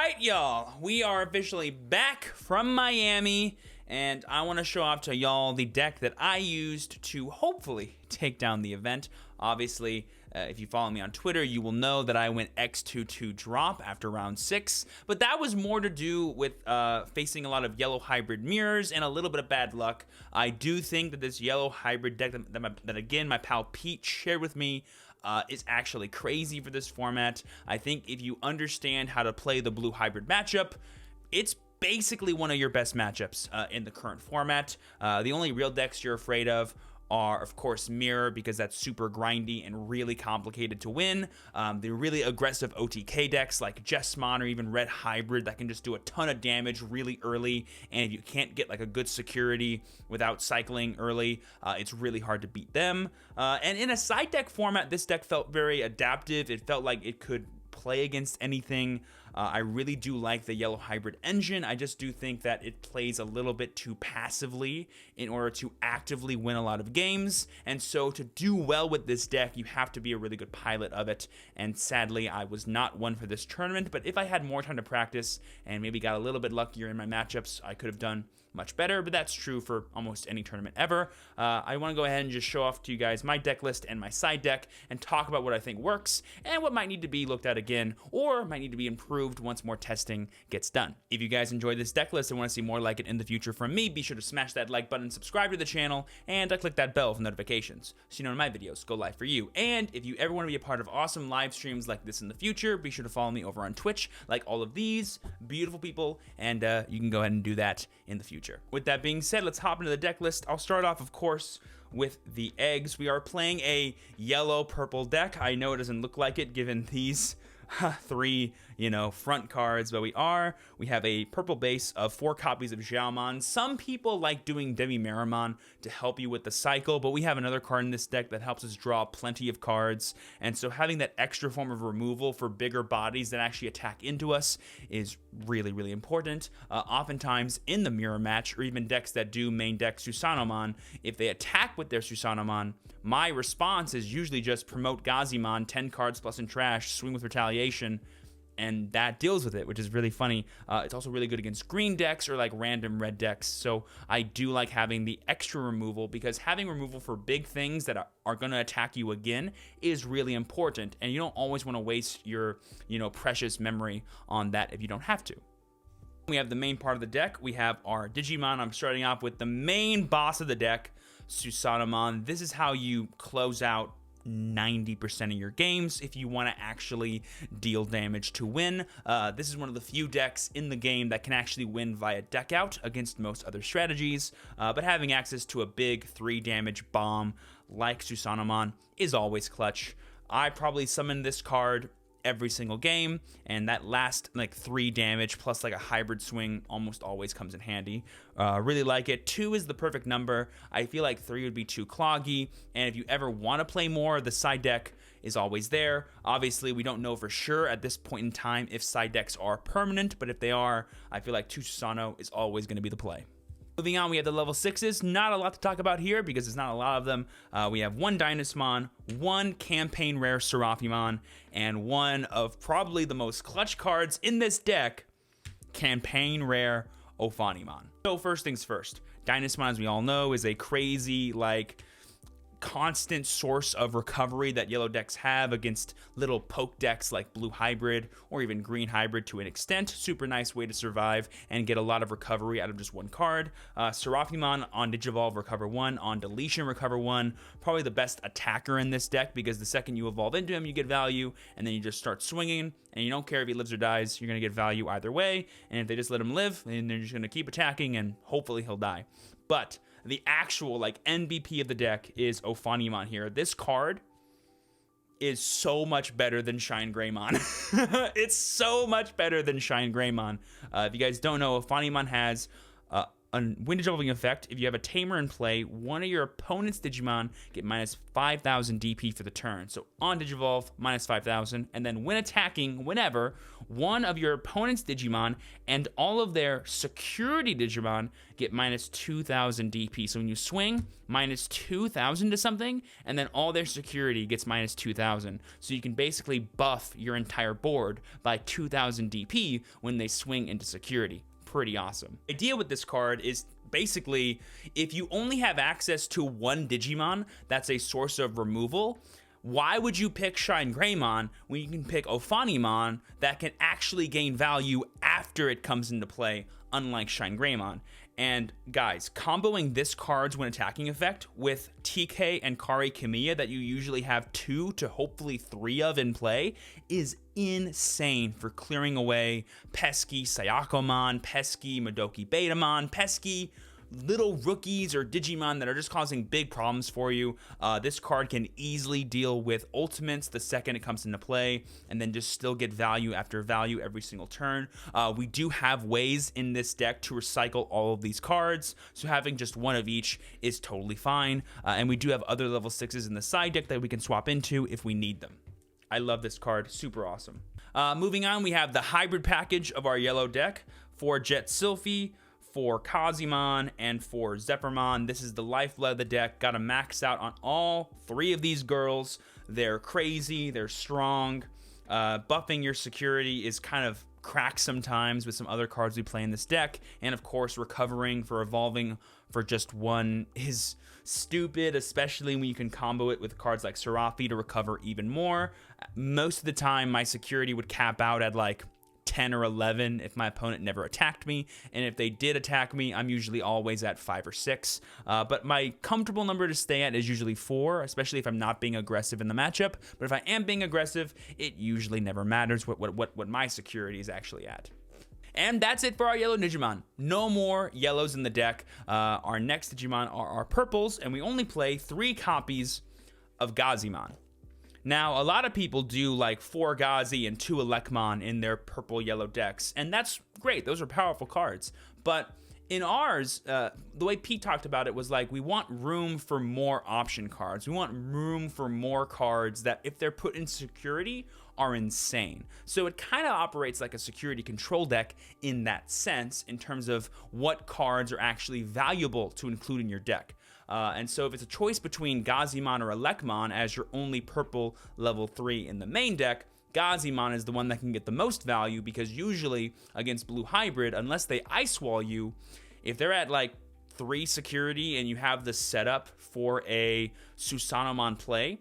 right, y'all, we are officially back from Miami, and I want to show off to y'all the deck that I used to hopefully take down the event. Obviously, if you follow me on Twitter, you will know that I went X22 drop after round 6, but that was more to do with facing a lot of yellow hybrid mirrors and a little bit of bad luck. I do think that this yellow hybrid deck that again, my pal Pete shared with me, is actually crazy for this format. I think if you understand how to play the blue hybrid matchup, it's basically one of your best matchups in the current format. The only real decks you're afraid of are, of course, Mirror, because that's super grindy and really complicated to win. The really aggressive OTK decks like Jessmon or even Red Hybrid that can just do a ton of damage really early, and if you can't get like a good security without cycling early, it's really hard to beat them. And in a side deck format, this deck felt very adaptive. It felt like it could play against anything. I really do like the yellow hybrid engine. I just do think that it plays a little bit too passively in order to actively win a lot of games. And so to do well with this deck, you have to be a really good pilot of it. And sadly, I was not one for this tournament. But if I had more time to practice and maybe got a little bit luckier in my matchups, I could have done much better, but that's true for almost any tournament ever. I want to go ahead and just show off to you guys my deck list and my side deck and talk about what I think works and what might need to be looked at again or might need to be improved once more testing gets done. If you guys enjoyed this deck list and want to see more like it in the future from me, be sure to smash that like button, subscribe to the channel, and click that bell for notifications so you know when my videos go live for you. And if you ever want to be a part of awesome live streams like this in the future, be sure to follow me over on Twitch like all of these beautiful people, and you can go ahead and do that in the future. With that being said, let's hop into the deck list. I'll start off, of course, with the eggs. We are playing a yellow-purple deck. I know it doesn't look like it given these three, front cards, but we have a purple base of 4 copies of Xiaomon. Some people like doing Demi-Meramon to help you with the cycle, but we have another card in this deck that helps us draw plenty of cards, and so having that extra form of removal for bigger bodies that actually attack into us is really, really important. Oftentimes in the mirror match, or even decks that do main deck Susanomon, if they attack with their Susanomon, my response is usually just promote Gazimon, 10 cards plus in trash, swing with retaliation, and that deals with it, which is really funny. It's also really good against green decks or like random red decks, so I do like having the extra removal, because having removal for big things that are going to attack you again is really important, and you don't always want to waste your precious memory on that if you don't have to. We have the main part of the deck. We have our Digimon. I'm starting off with the main boss of the deck, Susanomon. This is how you close out 90% of your games if you want to actually deal damage to win. This is one of the few decks in the game that can actually win via deck out against most other strategies, but having access to a big 3 damage bomb like Susanomon is always clutch. I probably summon this card every single game, and that last 3 damage plus like a hybrid swing almost always comes in handy. Really like it. 2 is the perfect number. I feel like 3 would be too cloggy, and if you ever want to play more, the side deck is always there. Obviously, we don't know for sure at this point in time if side decks are permanent, but if they are, I feel like 2 Susano is always going to be the play. Moving on, we have the level 6s. Not a lot to talk about here because there's not a lot of them. We have 1 Dynasmon, 1 Campaign Rare Seraphimon, and 1 of probably the most clutch cards in this deck, Campaign Rare Ophanimon. So first things first, Dynasmon, as we all know, is a crazy, constant source of recovery that yellow decks have against little poke decks like blue hybrid or even green hybrid to an extent. Super nice way to survive and get a lot of recovery out of just 1 card. Seraphimon on Digivolve recover 1, on deletion recover 1. Probably the best attacker in this deck, because the second you evolve into him you get value, and then you just start swinging, and you don't care if he lives or dies, you're going to get value either way. And if they just let him live, then they're just going to keep attacking and hopefully he'll die. But the actual MVP of the deck is Ophanimon here. This card is so much better than Shine Greymon. It's so much better than Shine Greymon. If you guys don't know, Ophanimon has Wind Digivolving effect, if you have a tamer in play, one of your opponent's Digimon get minus 5,000 DP for the turn. So on Digivolve, minus 5,000, and then when attacking, whenever, one of your opponent's Digimon and all of their security Digimon get minus 2,000 DP. So when you swing, minus 2,000 to something, and then all their security gets minus 2,000. So you can basically buff your entire board by 2,000 DP when they swing into security. Pretty awesome. The idea with this card is basically if you only have access to one Digimon that's a source of removal, why would you pick Shine Greymon when you can pick Ophanimon that can actually gain value after it comes into play, unlike Shine Greymon? And guys, comboing this card's when attacking effect with TK and Kari Kamiya that you usually have 2 to hopefully 3 of in play is insane for clearing away pesky Sayakomon, pesky Madoki Betamon, pesky little rookies or Digimon that are just causing big problems for you. This card can easily deal with ultimates the second it comes into play, and then just still get value after value every single turn. We do have ways in this deck to recycle all of these cards, so having just one of each is totally fine. And we do have other level 6s in the side deck that we can swap into if we need them. I love this card, super awesome. Moving on, we have the hybrid package of our yellow deck for Jet Sylphie, for Kazimon, and for Zephyrmon. This is the lifeblood of the deck. Got to max out on all 3 of these girls. They're crazy, they're strong. Buffing your security is kind of cracked sometimes with some other cards we play in this deck. And of course, recovering for evolving for just one is stupid, especially when you can combo it with cards like Seraphie to recover even more. Most of the time, my security would cap out at like 10 or 11 if my opponent never attacked me, and if they did attack me, I'm usually always at 5 or 6. But my comfortable number to stay at is usually 4, especially if I'm not being aggressive in the matchup. But if I am being aggressive, it usually never matters what my security is actually at. And that's it for our yellow Digimon. No more yellows in the deck. Our next Digimon are our purples, and we only play 3 copies of Gazimon. Now, a lot of people do like 4 Gazi and 2 Elecmon in their purple-yellow decks, and that's great. Those are powerful cards. But in ours, the way Pete talked about it was like we want room for more option cards. We want room for more cards that, if they're put in security, are insane. So it kind of operates like a security control deck in that sense, in terms of what cards are actually valuable to include in your deck. And so if it's a choice between Gazimon or Elecmon as your only purple level 3 in the main deck, Gazimon is the one that can get the most value, because usually against blue hybrid, unless they ice wall you, if they're at like 3 security and you have the setup for a Susanomon play,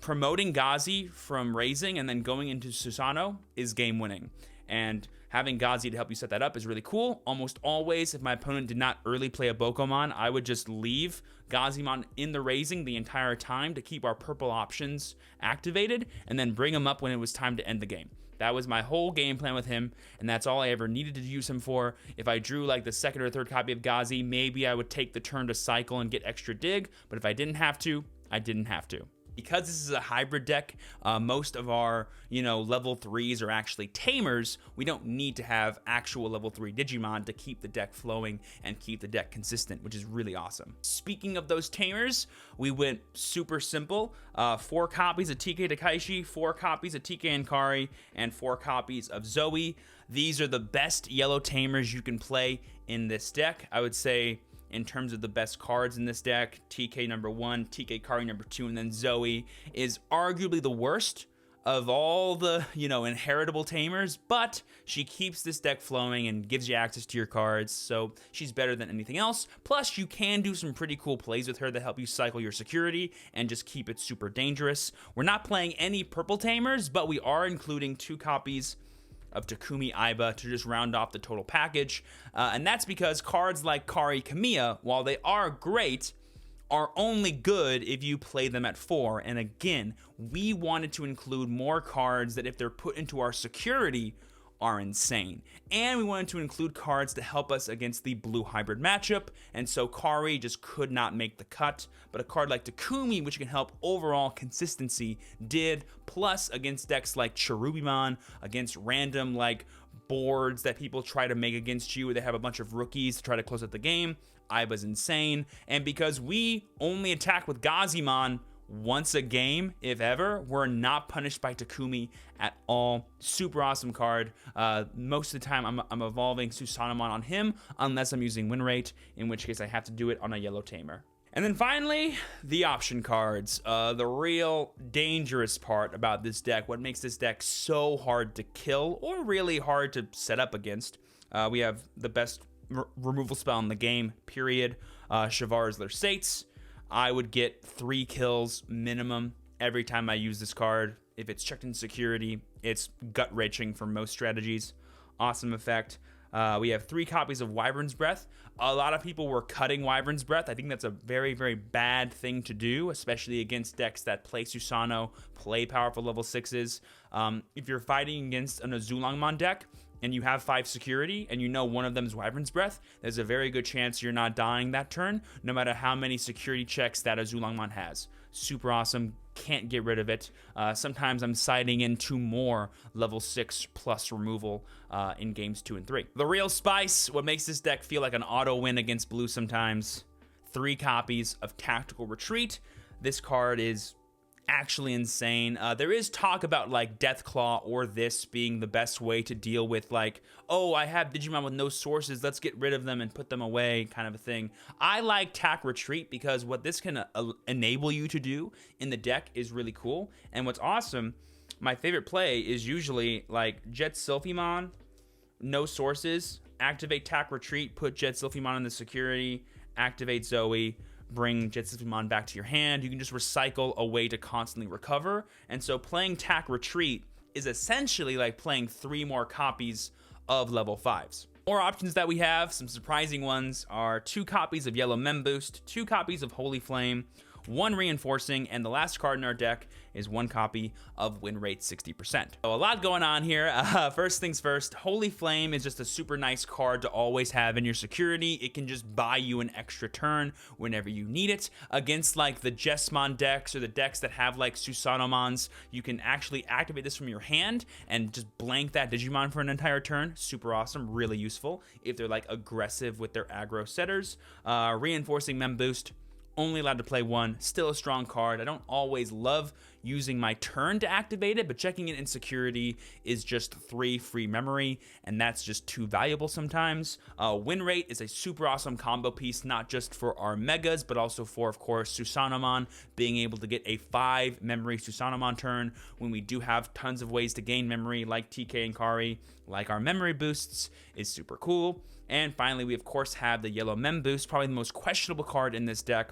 promoting Gazi from raising and then going into Susano is game winning. And having Gazi to help you set that up is really cool. Almost always, if my opponent did not early play a Bokomon, I would just leave Gazimon in the raising the entire time to keep our purple options activated, and then bring him up when it was time to end the game. That was my whole game plan with him, and that's all I ever needed to use him for. If I drew like the 2nd or 3rd copy of Gazi, maybe I would take the turn to cycle and get extra dig, but if I didn't have to, I didn't have to. Because this is a hybrid deck, most of our, level 3s are actually tamers. We don't need to have actual level 3 Digimon to keep the deck flowing and keep the deck consistent, which is really awesome. Speaking of those tamers, we went super simple. 4 copies of TK Takaishi, 4 copies of TK and Kari, and 4 copies of Zoe. These are the best yellow tamers you can play in this deck. I would say, in terms of the best cards in this deck, TK number 1, TK Kari number 2, and then Zoe is arguably the worst of all the, inheritable tamers, but she keeps this deck flowing and gives you access to your cards, so she's better than anything else. Plus, you can do some pretty cool plays with her that help you cycle your security and just keep it super dangerous. We're not playing any purple tamers, but we are including 2 copies of Takumi Aiba to just round off the total package. And that's because cards like Kari Kamiya, while they are great, are only good if you play them at 4. And again, we wanted to include more cards that, if they're put into our security, are insane. And we wanted to include cards to help us against the blue hybrid matchup, and so Kari just could not make the cut. But a card like Takumi, which can help overall consistency, did. Plus, against decks like Cherubimon, against random like boards that people try to make against you, where they have a bunch of rookies to try to close out the game. Aiba's insane. And because we only attack with Gazimon once a game, if ever, we're not punished by Takumi at all. Super awesome card. Most of the time I'm evolving Susanomon on him, unless I'm using win rate, in which case I have to do it on a yellow tamer. And then finally, the option cards. The real dangerous part about this deck, what makes this deck so hard to kill, or really hard to set up against. We have the best removal spell in the game, period. Shavar's Lersates. I would get 3 kills minimum every time I use this card. If it's checked in security, it's gut-wrenching for most strategies. Awesome effect. We have 3 copies of Wyvern's Breath. A lot of people were cutting Wyvern's Breath. I think that's a very, very bad thing to do, especially against decks that play Susano, play powerful level 6s. If you're fighting against an Azulangmon deck and you have 5 security and you know one of them is Wyvern's Breath, there's a very good chance you're not dying that turn, no matter how many security checks that Azulangmon has. Super awesome. Can't get rid of it. Sometimes I'm siding into more level 6 plus removal in games 2 and 3. The real spice, what makes this deck feel like an auto win against blue sometimes, 3 copies of Tactical Retreat. This card is actually insane. There is talk about like Deathclaw or this being the best way to deal with like, oh, I have Digimon with no sources, let's get rid of them and put them away kind of a thing. I like Tac Retreat because what this can enable you to do in the deck is really cool. And what's awesome, my favorite play is usually like Jet Sylphimon, no sources, activate Tac Retreat, put Jet Sylphimon in the security, activate Zoe, bring Jet Sylphimon back to your hand. You can just recycle a way to constantly recover. And so playing Tac Retreat is essentially like playing 3 more copies of level 5s. More options that we have, some surprising ones, are 2 copies of Yellow Mem Boost, 2 copies of Holy Flame, 1 Reinforcing, and the last card in our deck is 1 copy of Win Rate 60%. So a lot going on here. First things first, Holy Flame is just a super nice card to always have in your security. It can just buy you an extra turn whenever you need it. Against like the Jesmon decks or the decks that have like Susanomons, you can actually activate this from your hand and just blank that Digimon for an entire turn. Super awesome, really useful if they're like aggressive with their aggro setters. Reinforcing Mem Boost, only allowed to play 1, still a strong card. I don't always love using my turn to activate it, but checking it in security is just 3 free memory, and that's just too valuable sometimes. Win Rate is a super awesome combo piece, not just for our megas, but also for, of course, Susanomon, being able to get a 5 memory Susanomon turn when we do have tons of ways to gain memory, like TK and Kari, like our memory boosts, is super cool. And finally, we of course have the Yellow Mem Boost, probably the most questionable card in this deck.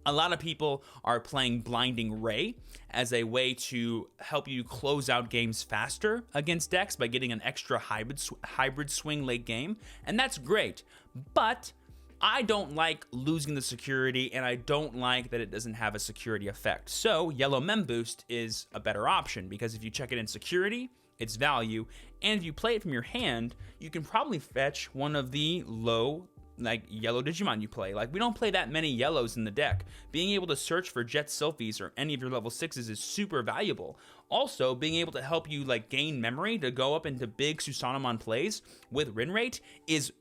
A lot of people are playing Blinding Ray as a way to help you close out games faster against decks by getting an extra hybrid swing late game, and that's great. But I don't like losing the security, and I don't like that it doesn't have a security effect. So Yellow Mem Boost is a better option, because if you check it in security, it's value, and if you play it from your hand, you can probably fetch one of the low like yellow Digimon you play. Like, we don't play that many yellows in the deck. Being able to search for Jet Sylphies or any of your level 6s is super valuable. Also, being able to help you like gain memory to go up into big Susanomon plays with win rate is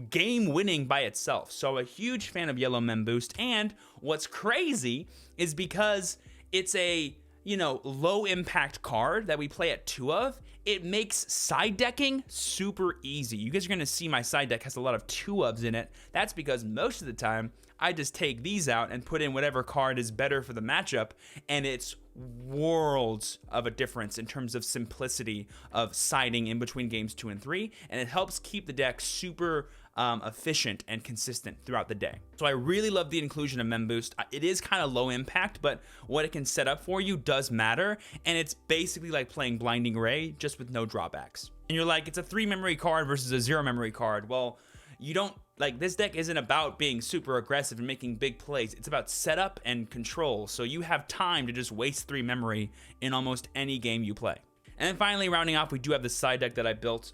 game winning by itself. So a huge fan of Yellow Mem Boost. And what's crazy is because it's a, you know, low impact card that we play at 2 of, it makes side decking super easy. You guys are gonna see my side deck has a lot of 2-ofs in it. That's because most of the time I just take these out and put in whatever card is better for the matchup, and it's worlds of a difference in terms of simplicity of siding in between games 2 and 3, and it helps keep the deck super efficient and consistent throughout the day. So I really love the inclusion of Mem Boost. It is kind of low impact, but what it can set up for you does matter, and it's basically like playing Blinding Ray, just with no drawbacks. And you're like, it's a 3 memory card versus a 0 memory card. Well, you don't, like, this deck isn't about being super aggressive and making big plays. It's about setup and control, so you have time to just waste 3 memory in almost any game you play. And then finally, rounding off, we do have the side deck that I built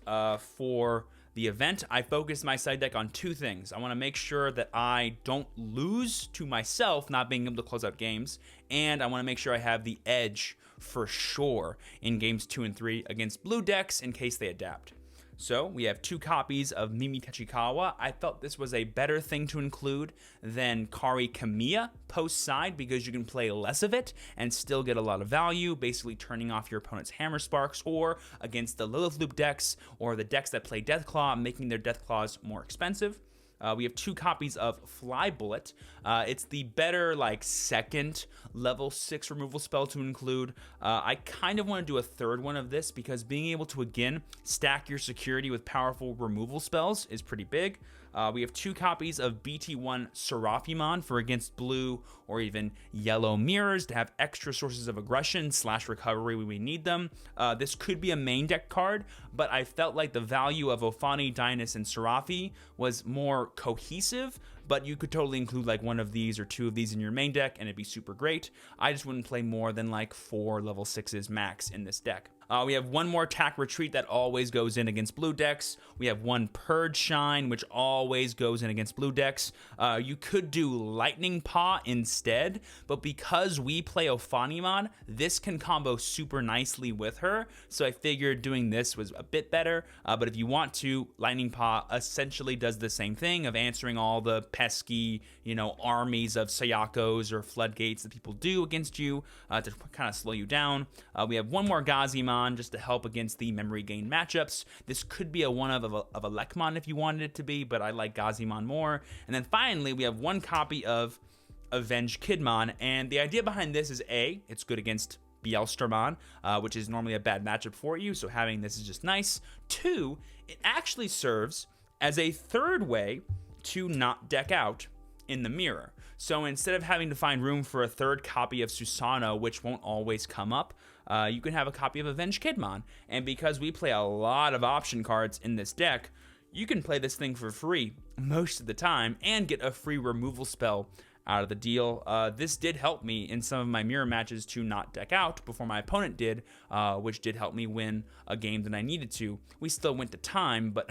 for the event, I focused my side deck on two things. I want to make sure that I don't lose to myself not being able to close out games, and I want to make sure I have the edge for sure in games 2 and 3 against blue decks in case they adapt. So we have 2 copies of Mimi Tachikawa. I felt this was a better thing to include than Kari Kamiya post side because you can play less of it and still get a lot of value, basically turning off your opponent's Hammer Sparks, or against the Lilith Loop decks or the decks that play Deathclaw, making their Deathclaws more expensive. We have 2 copies of Fly Bullet. It's the better, like, second level 6 removal spell to include. I kind of want to do a third one of this because being able to, again, stack your security with powerful removal spells is pretty big. We have 2 copies of BT1 Seraphimon for against blue or even yellow mirrors to have extra sources of aggression / recovery when we need them. This could be a main deck card, but I felt like the value of Ophani, Dynas, and Seraphi was more cohesive, but you could totally include like one of these or 2 of these in your main deck and it'd be super great. I just wouldn't play more than like 4 level 6s max in this deck. We have 1 more Tack Retreat that always goes in against blue decks. We have 1 Purge Shine, which always goes in against blue decks. You could do Lightning Paw instead, but because we play Ophanimon, this can combo super nicely with her, so I figured doing this was a bit better. But if you want to, Lightning Paw essentially does the same thing of answering all the pesky, armies of Sayakos or Floodgates that people do against you to kind of slow you down. We have 1 more Gazimon just to help against the memory gain matchups. This could be a one of a Lekmon if you wanted it to be, but I like Gazimon more. And then finally, we have 1 copy of Avenged Kidmon, and the idea behind this is A, it's good against Bielstermon, which is normally a bad matchup for you, so having this is just nice. 2, it actually serves as a third way to not deck out in the mirror. So instead of having to find room for a third copy of Susanoo, which won't always come up, you can have a copy of Avenged Kidmon. And because we play a lot of option cards in this deck, you can play this thing for free most of the time and get a free removal spell out of the deal. This did help me in some of my mirror matches to not deck out before my opponent did, which did help me win a game that I needed to. We still went to time, but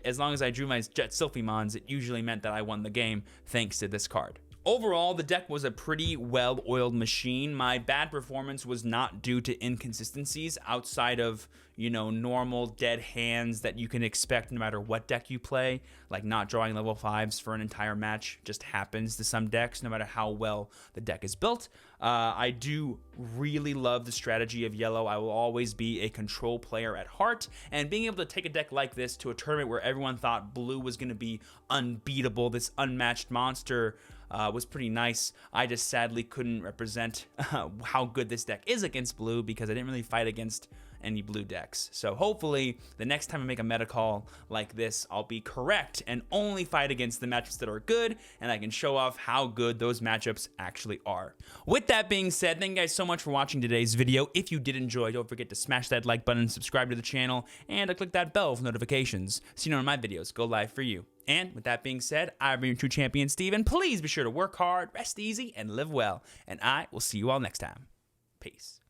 as long as I drew my Jet Sylphimons, it usually meant that I won the game thanks to this card. Overall, the deck was a pretty well-oiled machine. My bad performance was not due to inconsistencies outside of, normal dead hands that you can expect no matter what deck you play, like not drawing level 5s for an entire match just happens to some decks, no matter how well the deck is built. I do really love the strategy of yellow. I will always be a control player at heart, and being able to take a deck like this to a tournament where everyone thought blue was going to be unbeatable, this unmatched monster, was pretty nice. I just sadly couldn't represent how good this deck is against blue because I didn't really fight against any blue decks. So hopefully the next time I make a meta call like this, I'll be correct and only fight against the matchups that are good, and I can show off how good those matchups actually are. With that being said, thank you guys so much for watching today's video. If you did enjoy, don't forget to smash that like button, subscribe to the channel, and click that bell for notifications so when my videos go live for you. And with that being said, I've been your true champion, Steven. Please be sure to work hard, rest easy, and live well. And I will see you all next time. Peace.